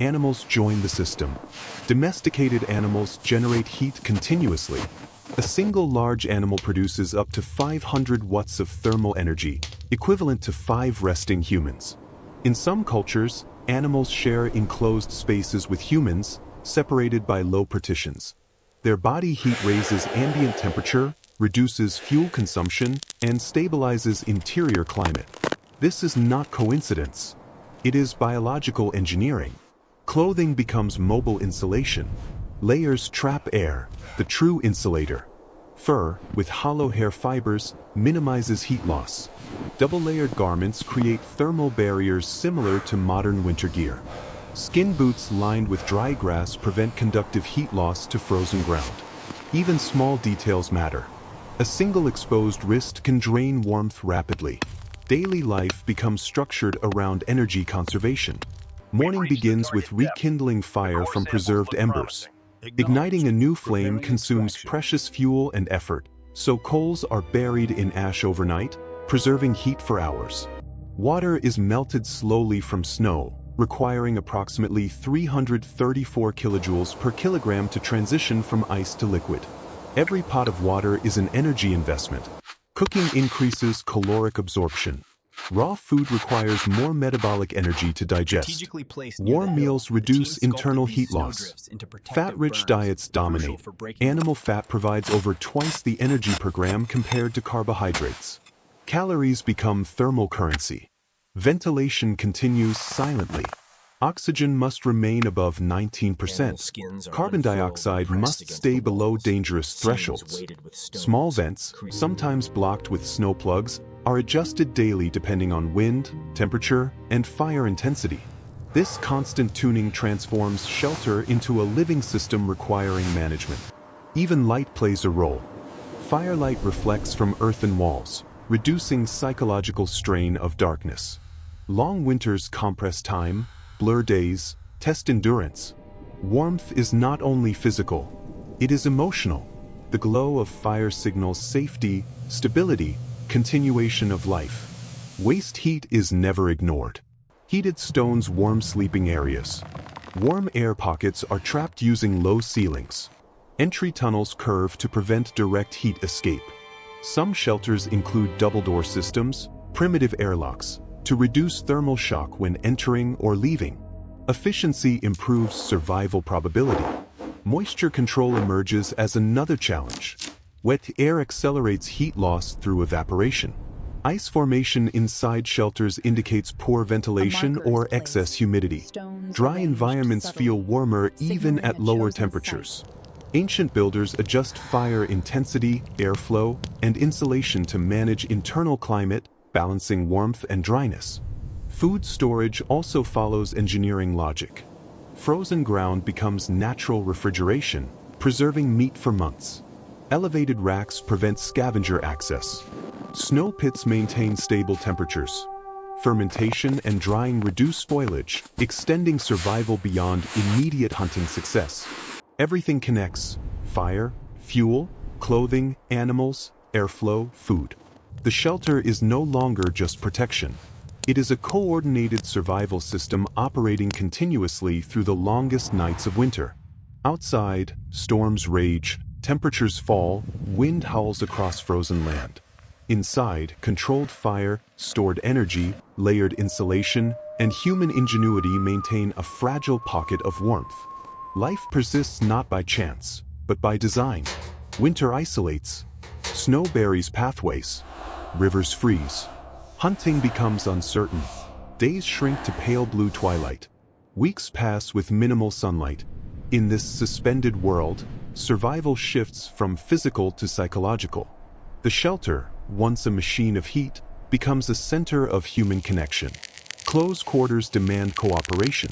animals join the system. Domesticated animals generate heat continuously. A single large animal produces up to 500 watts of thermal energy, equivalent to 5 resting humans. In some cultures, animals share enclosed spaces with humans, separated by low partitions. Their body heat raises ambient temperature, reduces fuel consumption, and stabilizes interior climate. This is not coincidence. It is biological engineering. Clothing becomes mobile insulation. Layers trap air, the true insulator. Fur, with hollow hair fibers, minimizes heat loss. Double-layered garments create thermal barriers similar to modern winter gear. Skin boots lined with dry grass prevent conductive heat loss to frozen ground. Even small details matter. A single exposed wrist can drain warmth rapidly. Daily life becomes structured around energy conservation. Morning begins with rekindling fire from preserved embers. Igniting a new flame consumes precious fuel and effort, so coals are buried in ash overnight, preserving heat for hours. Water is melted slowly from snow, requiring approximately 334 kilojoules per kilogram to transition from ice to liquid. Every pot of water is an energy investment. Cooking increases caloric absorption. Raw food requires more metabolic energy to digest. Warm meals reduce internal heat loss. Fat-rich diets dominate. Animal fat provides over twice the energy per gram compared to carbohydrates. Calories become thermal currency. Ventilation continues silently. Oxygen must remain above 19%. Carbon dioxide must stay below dangerous thresholds. Small vents, sometimes blocked with snow plugs, are adjusted daily depending on wind, temperature, and fire intensity. This constant tuning transforms shelter into a living system requiring management. Even light plays a role. Firelight reflects from earthen walls, reducing psychological strain of darkness. Long winters compress time, blur days, test endurance. Warmth is not only physical, it is emotional. The glow of fire signals safety, stability, continuation of life. Waste heat is never ignored. Heated stones warm sleeping areas. Warm air pockets are trapped using low ceilings. Entry tunnels curve to prevent direct heat escape. Some shelters include double-door systems, primitive airlocks, to reduce thermal shock when entering or leaving. Efficiency improves survival probability. Moisture control emerges as another challenge. Wet air accelerates heat loss through evaporation. Ice formation inside shelters indicates poor ventilation or excess humidity. Dry environments feel warmer even at lower temperatures. Ancient builders adjust fire intensity, airflow, and insulation to manage internal climate, balancing warmth and dryness. Food storage also follows engineering logic. Frozen ground becomes natural refrigeration, preserving meat for months. Elevated racks prevent scavenger access. Snow pits maintain stable temperatures. Fermentation and drying reduce spoilage, extending survival beyond immediate hunting success. Everything connects: fire, fuel, clothing, animals, airflow, food. The shelter is no longer just protection. It is a coordinated survival system operating continuously through the longest nights of winter. Outside, storms rage, temperatures fall, wind howls across frozen land. Inside, controlled fire, stored energy, layered insulation, and human ingenuity maintain a fragile pocket of warmth. Life persists not by chance, but by design. Winter isolates. Snow buries pathways. Rivers freeze. Hunting becomes uncertain. Days shrink to pale blue twilight. Weeks pass with minimal sunlight. In this suspended world, survival shifts from physical to psychological. The shelter, once a machine of heat, becomes a center of human connection. Close quarters demand cooperation.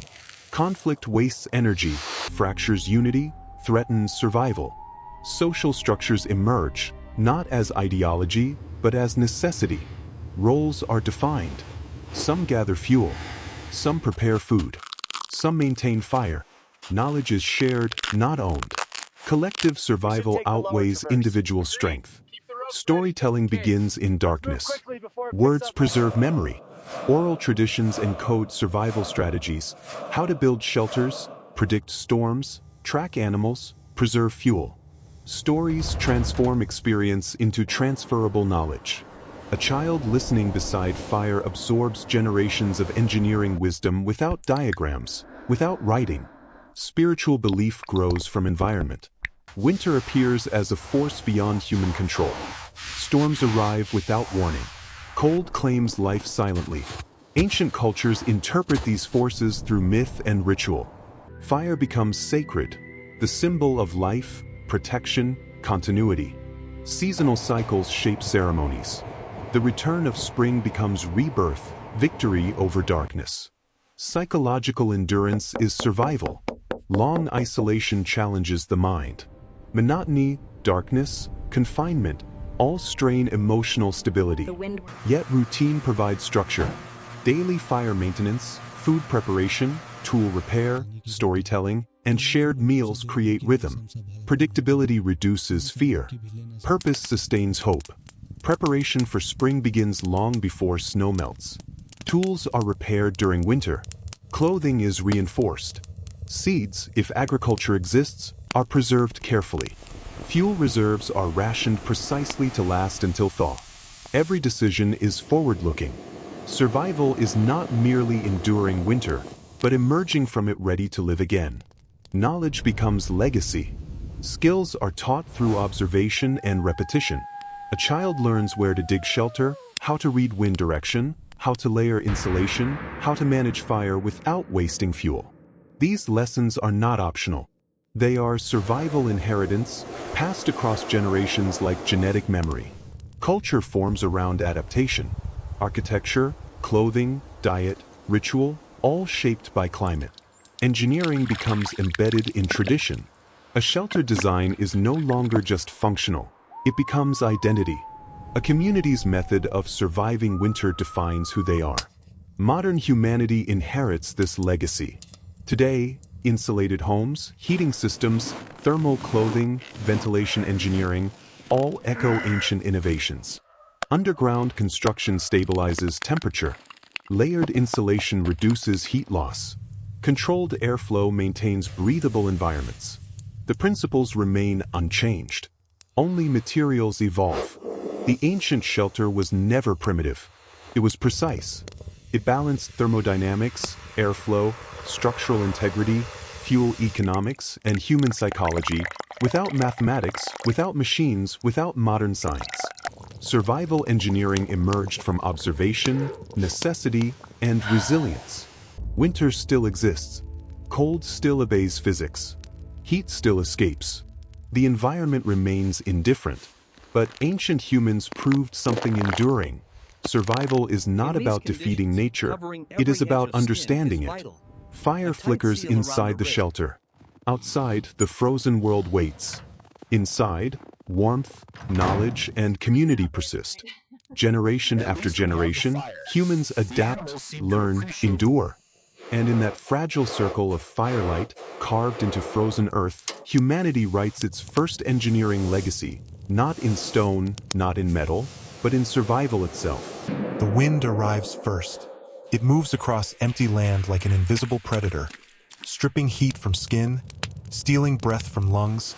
Conflict wastes energy, fractures unity, threatens survival. Social structures emerge, not as ideology, but as necessity. Roles are defined. Some gather fuel. Some prepare food. Some maintain fire. Knowledge is shared, not owned. Collective survival outweighs individual strength. Storytelling begins in darkness. Words preserve memory. Oral traditions encode survival strategies, how to build shelters, predict storms, track animals, preserve fuel. Stories transform experience into transferable knowledge. A child listening beside fire absorbs generations of engineering wisdom without diagrams, without writing. Spiritual belief grows from environment. Winter appears as a force beyond human control. Storms arrive without warning. Cold claims life silently. Ancient cultures interpret these forces through myth and ritual. Fire becomes sacred, the symbol of life, protection, continuity. Seasonal cycles shape ceremonies. The return of spring becomes rebirth, victory over darkness. Psychological endurance is survival. Long isolation challenges the mind. Monotony, darkness, confinement, all strain emotional stability. Yet routine provides structure. Daily fire maintenance, food preparation, tool repair, storytelling, and shared meals create rhythm. Predictability reduces fear. Purpose sustains hope. Preparation for spring begins long before snow melts. Tools are repaired during winter. Clothing is reinforced. Seeds, if agriculture exists, are preserved carefully. Fuel reserves are rationed precisely to last until thaw. Every decision is forward-looking. Survival is not merely enduring winter, but emerging from it ready to live again. Knowledge becomes legacy. Skills are taught through observation and repetition. A child learns where to dig shelter, how to read wind direction, how to layer insulation, how to manage fire without wasting fuel. These lessons are not optional. They are survival inheritance, passed across generations like genetic memory. Culture forms around adaptation. Architecture, clothing, diet, ritual, all shaped by climate. Engineering becomes embedded in tradition. A shelter design is no longer just functional. It becomes identity. A community's method of surviving winter defines who they are. Modern humanity inherits this legacy. Today, insulated homes, heating systems, thermal clothing, ventilation engineering, all echo ancient innovations. Underground construction stabilizes temperature. Layered insulation reduces heat loss. Controlled airflow maintains breathable environments. The principles remain unchanged. Only materials evolve. The ancient shelter was never primitive. It was precise. It balanced thermodynamics, airflow, structural integrity, fuel economics, and human psychology without mathematics, without machines, without modern science. Survival engineering emerged from observation, necessity, and resilience. Winter still exists. Cold still obeys physics. Heat still escapes. The environment remains indifferent. But ancient humans proved something enduring. Survival is not about defeating nature. It is about understanding it. Fire flickers inside the shelter. Outside, the frozen world waits. Inside, warmth, knowledge, and community persist. Generation after generation, humans adapt, learn, endure. And in that fragile circle of firelight, carved into frozen earth, humanity writes its first engineering legacy, not in stone, not in metal, but in survival itself. The wind arrives first. It moves across empty land like an invisible predator, stripping heat from skin, stealing breath from lungs,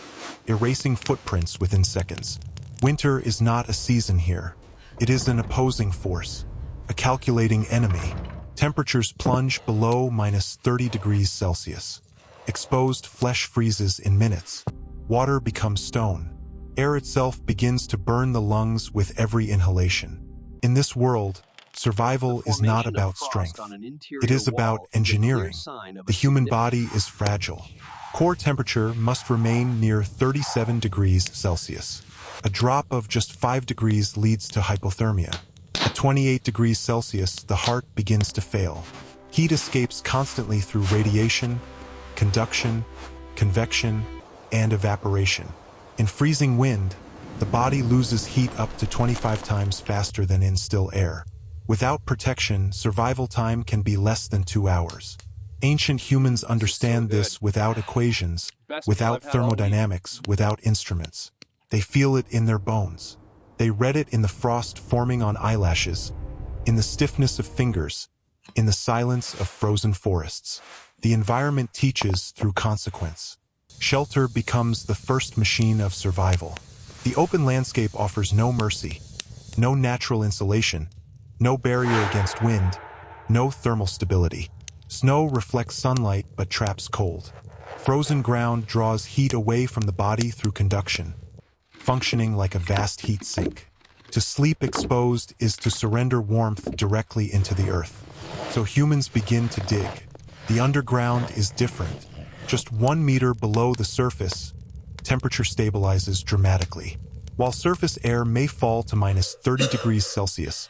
erasing footprints within seconds. Winter is not a season here. It is an opposing force, a calculating enemy. Temperatures plunge below -30 degrees Celsius. Exposed flesh freezes in minutes. Water becomes stone. Air itself begins to burn the lungs with every inhalation. In this world, survival is not about strength. It is about engineering. The human body is fragile. Core temperature must remain near 37 degrees Celsius. A drop of just 5 degrees leads to hypothermia. At 28 degrees Celsius, the heart begins to fail. Heat escapes constantly through radiation, conduction, convection, and evaporation. In freezing wind, the body loses heat up to 25 times faster than in still air. Without protection, survival time can be less than 2 hours. Ancient humans understand this without equations, without thermodynamics, without instruments. They feel it in their bones. They read it in the frost forming on eyelashes, in the stiffness of fingers, in the silence of frozen forests. The environment teaches through consequence. Shelter becomes the first machine of survival. The open landscape offers no mercy, no natural insulation, no barrier against wind, no thermal stability. Snow reflects sunlight but traps cold. Frozen ground draws heat away from the body through conduction, functioning like a vast heat sink. To sleep exposed is to surrender warmth directly into the earth. So humans begin to dig. The underground is different. Just 1 meter below the surface, temperature stabilizes dramatically. While surface air may fall to -30 degrees Celsius,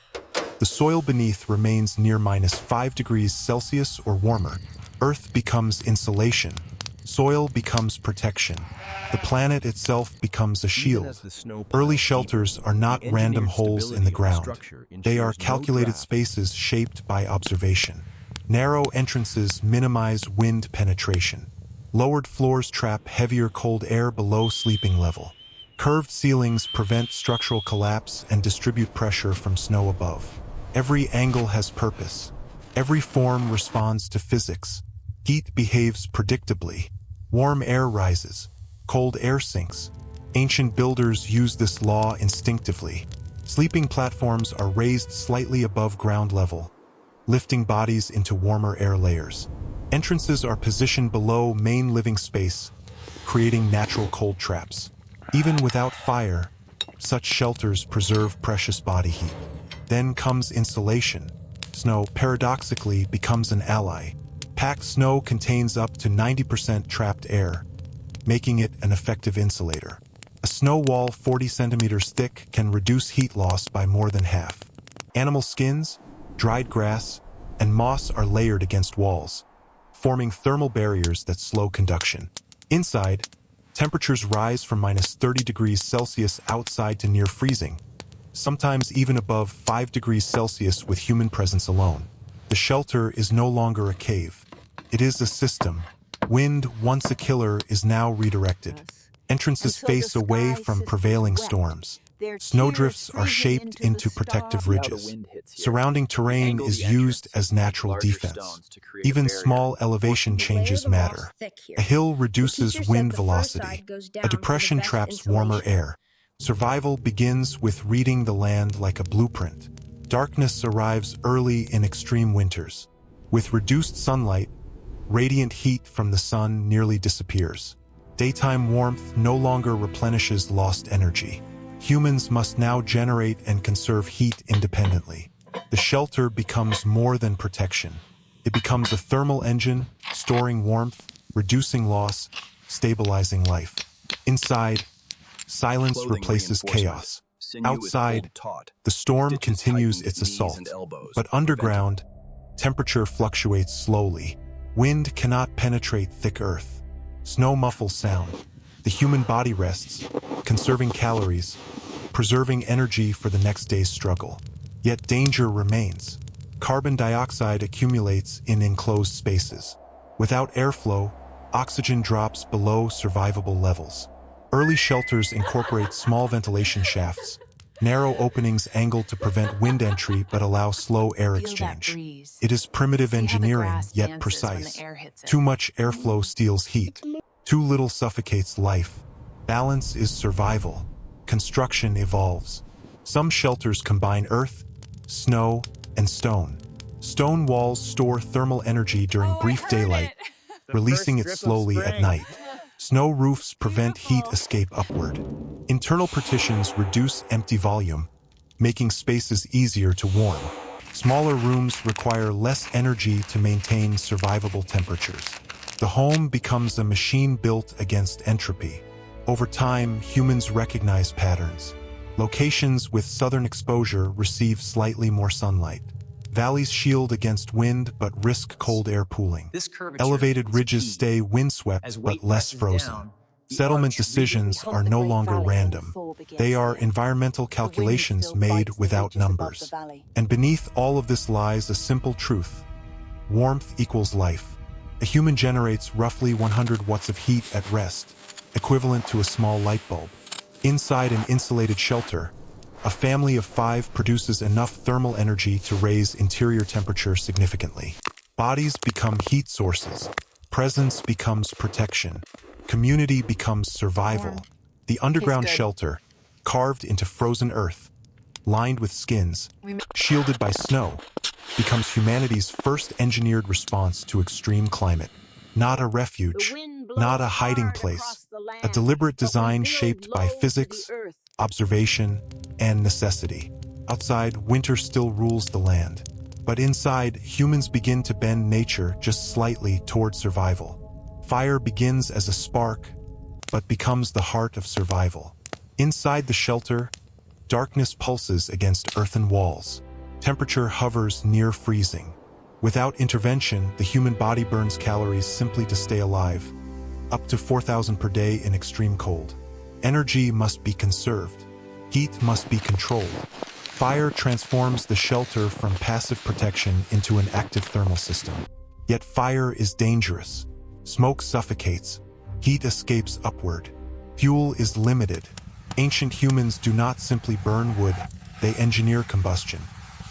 the soil beneath remains near -5 degrees Celsius or warmer. Earth becomes insulation. Soil becomes protection. The planet itself becomes a shield. Early shelters are not random holes in the ground. They are calculated spaces shaped by observation. Narrow entrances minimize wind penetration. Lowered floors trap heavier cold air below sleeping level. Curved ceilings prevent structural collapse and distribute pressure from snow above. Every angle has purpose. Every form responds to physics. Heat behaves predictably. Warm air rises. Cold air sinks. Ancient builders use this law instinctively. Sleeping platforms are raised slightly above ground level, lifting bodies into warmer air layers. Entrances are positioned below main living space, creating natural cold traps. Even without fire, such shelters preserve precious body heat. Then comes insulation. Snow, paradoxically, becomes an ally. Packed snow contains up to 90% trapped air, making it an effective insulator. A snow wall 40 centimeters thick can reduce heat loss by more than half. Animal skins, dried grass, and moss are layered against walls, forming thermal barriers that slow conduction. Inside, temperatures rise from -30 degrees Celsius outside to near freezing, sometimes even above 5 degrees Celsius with human presence alone. The shelter is no longer a cave. It is a system. Wind, once a killer, is now redirected. Entrances face away from prevailing storms. Snowdrifts are shaped into protective ridges. Surrounding terrain is used as natural defense. Even small elevation changes matter. A hill reduces wind velocity. A depression traps warmer air. Survival begins with reading the land like a blueprint. Darkness arrives early in extreme winters. With reduced sunlight, radiant heat from the sun nearly disappears. Daytime warmth no longer replenishes lost energy. Humans must now generate and conserve heat independently. The shelter becomes more than protection. It becomes a thermal engine, storing warmth, reducing loss, stabilizing life. Inside, silence replaces chaos. Outside, the storm continues its assault. But underground, temperature fluctuates slowly. Wind cannot penetrate thick earth. Snow muffles sound. The human body rests, conserving calories, preserving energy for the next day's struggle. Yet danger remains. Carbon dioxide accumulates in enclosed spaces. Without airflow, oxygen drops below survivable levels. Early shelters incorporate small ventilation shafts, narrow openings angled to prevent wind entry but allow slow air exchange. It is primitive engineering, yet precise. Too much airflow steals heat. Too little suffocates life. Balance is survival. Construction evolves. Some shelters combine earth, snow, and stone. Stone walls store thermal energy during brief daylight, releasing it slowly at night. Snow roofs prevent heat escape upward. Internal partitions reduce empty volume, making spaces easier to warm. Smaller rooms require less energy to maintain survivable temperatures. The home becomes a machine built against entropy. Over time, humans recognize patterns. Locations with southern exposure receive slightly more sunlight. Valleys shield against wind but risk cold air pooling. Elevated ridges stay windswept but less frozen. Settlement decisions are no longer random. They are environmental calculations made without numbers. And beneath all of this lies a simple truth. Warmth equals life. A human generates roughly 100 watts of heat at rest, equivalent to a small light bulb. Inside an insulated shelter, A family of 5 produces enough thermal energy to raise interior temperature significantly. Bodies become heat sources. Presence becomes protection. Community becomes survival. The underground shelter, carved into frozen earth, lined with skins, shielded by snow, becomes humanity's first engineered response to extreme climate. Not a refuge, not a hiding place, a deliberate design shaped by physics, observation, and necessity. Outside, winter still rules the land. But inside, humans begin to bend nature just slightly toward survival. Fire begins as a spark, but becomes the heart of survival. Inside the shelter, darkness pulses against earthen walls. Temperature hovers near freezing. Without intervention, the human body burns calories simply to stay alive, up to 4,000 per day in extreme cold. Energy must be conserved. Heat must be controlled. Fire transforms the shelter from passive protection into an active thermal system. Yet fire is dangerous. Smoke suffocates. Heat escapes upward. Fuel is limited. Ancient humans do not simply burn wood, they engineer combustion.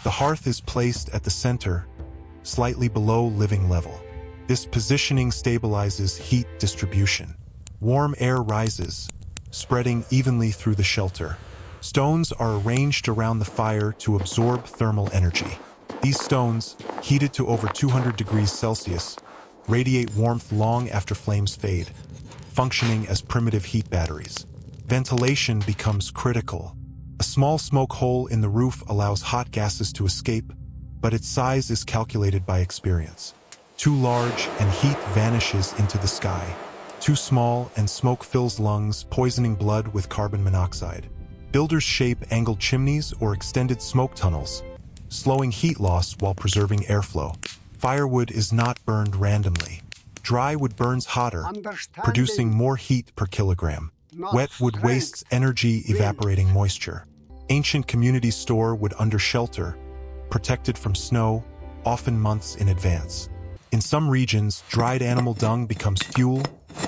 The hearth is placed at the center, slightly below living level. This positioning stabilizes heat distribution. Warm air rises, spreading evenly through the shelter. Stones are arranged around the fire to absorb thermal energy. These stones, heated to over 200 degrees Celsius, radiate warmth long after flames fade, functioning as primitive heat batteries. Ventilation becomes critical. A small smoke hole in the roof allows hot gases to escape, but its size is calculated by experience. Too large and heat vanishes into the sky. Too small and smoke fills lungs, poisoning blood with carbon monoxide. Builders shape angled chimneys or extended smoke tunnels, slowing heat loss while preserving airflow. Firewood is not burned randomly. Dry wood burns hotter, producing more heat per kilogram. Wet wood wastes energy, evaporating moisture. Ancient communities store wood under shelter, protected from snow, often months in advance. In some regions, dried animal dung becomes fuel,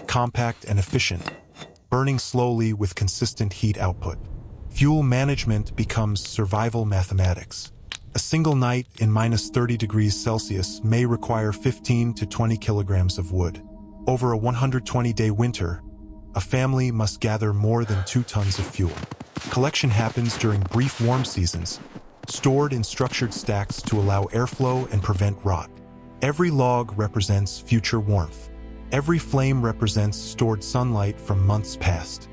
compact and efficient, burning slowly with consistent heat output. Fuel management becomes survival mathematics. A single night in minus 30 degrees Celsius may require 15 to 20 kilograms of wood. Over a 120-day winter, a family must gather more than 2 tons of fuel. Collection happens during brief warm seasons, stored in structured stacks to allow airflow and prevent rot. Every log represents future warmth. Every flame represents stored sunlight from months past.